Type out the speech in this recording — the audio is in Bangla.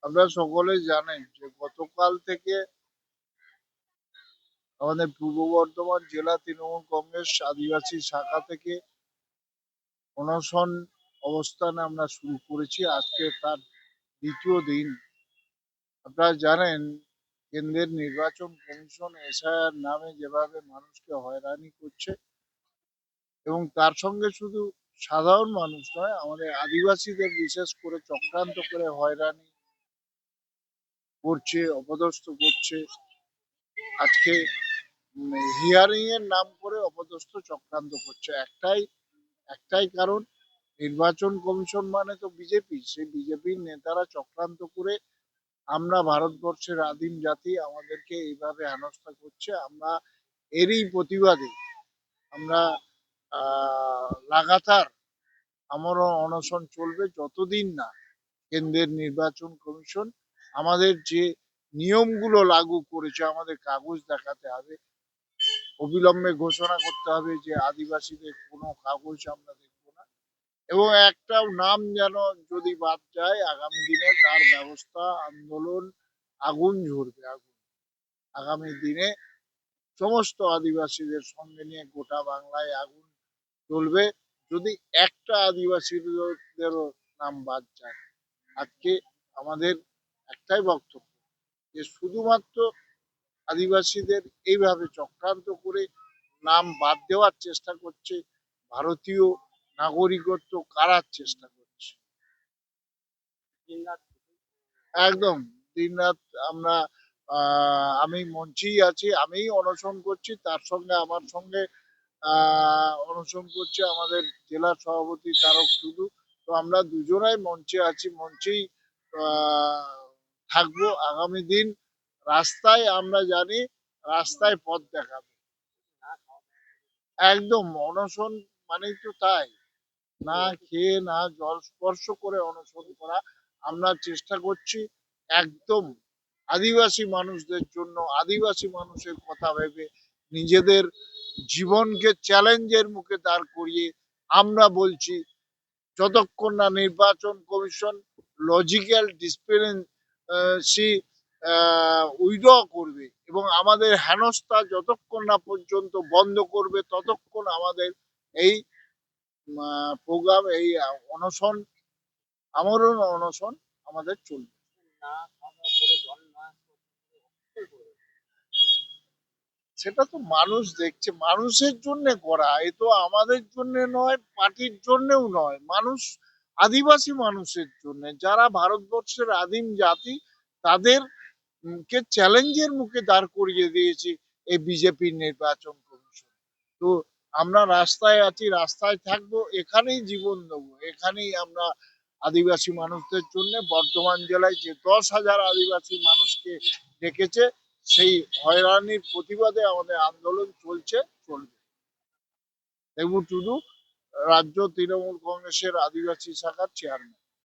আপনারা সকলেই জানেন যে গতকাল থেকে আমাদের পূর্ব বর্ধমান জেলা তৃণমূল কংগ্রেস আদিবাসী শাখা থেকে অনশন অবস্থান আমরা শুরু করেছি। আজকে তার দ্বিতীয় দিন। আপনারা জানেন কেন্দ্রের নির্বাচন কমিশন এসআইআর নামে যেভাবে মানুষকে হয়রানি করছে, এবং তার সঙ্গে শুধু সাধারণ মানুষ নয়, আমাদের আদিবাসীদের বিশেষ করে চক্রান্ত করে হয়রানি করছে, অপদস্থ করছে। আজকে হিয়ারিং এর নাম করে অপদস্থ চক্রান্ত করছে। একটাই কারণ, নির্বাচন কমিশন মানে তো বিজেপি। সেই বিজেপির নেতারা চক্রান্ত করে আমরা ভারতবর্ষের আদিম জাতি, আমাদেরকে এইভাবে হেনস্থা করছে। আমরা এরই প্রতিবাদে আমরা লাগাতার আমারও অনশন চলবে যতদিন না কেন্দ্রের নির্বাচন কমিশন আমাদের যে নিয়মগুলো লাগু করেছে, আমাদের কাগজ দেখাতে হবে, অবিলম্বে ঘোষণা করতে হবে যে আদিবাসীদের কোনো কাগজ আমরা দেখবো না, এবং একটাও নাম যেন যদি বাদ যায় আগামী দিনে তার ব্যবস্থা, আন্দোলন, আগুন ঝরবে আগুন। আগামী দিনে সমস্ত আদিবাসীদের সঙ্গে নিয়ে গোটা বাংলায় আগুন চলবে যদি একটা আদিবাসীদেরও নাম বাদ যায়। আজকে আমাদের একটাই বক্তব্য যে শুধুমাত্র আদিবাসীদের এইভাবে চক্রান্ত করে নাম বাদ দেওয়ার চেষ্টা করছে, ভারতীয় নাগরিকত্ব কাড়ার চেষ্টা করছে। একদম দিনরাত আমরা আমি মঞ্চেই আছি, আমিই অনশন করছি, তার সঙ্গে আমার সঙ্গে অনশন করছে আমাদের জেলা সভাপতি তারক টুডু। তো আমরা দুজনাই মঞ্চে আছি, মঞ্চেই থাকবো আগামী দিন। রাস্তায় আমরা জানি, রাস্তায় পথ দেখাবো। একদম অনশন মানেই তো তাই, না খেয়ে না জল স্পর্শ করে অনশন করা। আমরা চেষ্টা করছি একদম আদিবাসী মানুষদের জন্য, আদিবাসী মানুষের কথা ভেবে নিজেদের জীবনকে চ্যালেঞ্জের মুখে দাঁড় করিয়ে আমরা বলছি যতক্ষণ না নির্বাচন কমিশন লজিক্যাল ডিসপেন্সি উইথড্র করবে এবং আমাদের হেনস্থা যতক্ষণ না পর্যন্ত বন্ধ করবে, ততক্ষণ আমাদের এই প্রোগ্রাম, এই অনশন, আমরণ অনশন আমাদের চলবে। সেটা তো মানুষ দেখছে, মানুষের জন্য করা। এ তো আমাদের জন্য নয়, পার্টির জন্যও নয়, মানুষ, আদিবাসী মানুষের জন্য, যারা ভারতবর্ষের আদিম জাতি, তাদের কে চ্যালেঞ্জের মুখে দাঁড় করিয়ে দিয়েছে এই বিজেপির নির্বাচন কমিশন। তো আমরা রাস্তায় আছি, রাস্তায় থাকবো, এখানেই জীবন দেবো, এখানেই আমরা আদিবাসী মানুষদের জন্য বর্ধমান জেলায় যে 10,000 আদিবাসী মানুষকে ডেকেছে, সেই হয়রানির প্রতিবাদে আমাদের আন্দোলন চলবে। দেবু টুডু, রাজ্য তৃণমূল কংগ্রেসের আদিবাসী শাখার চেয়ারম্যান।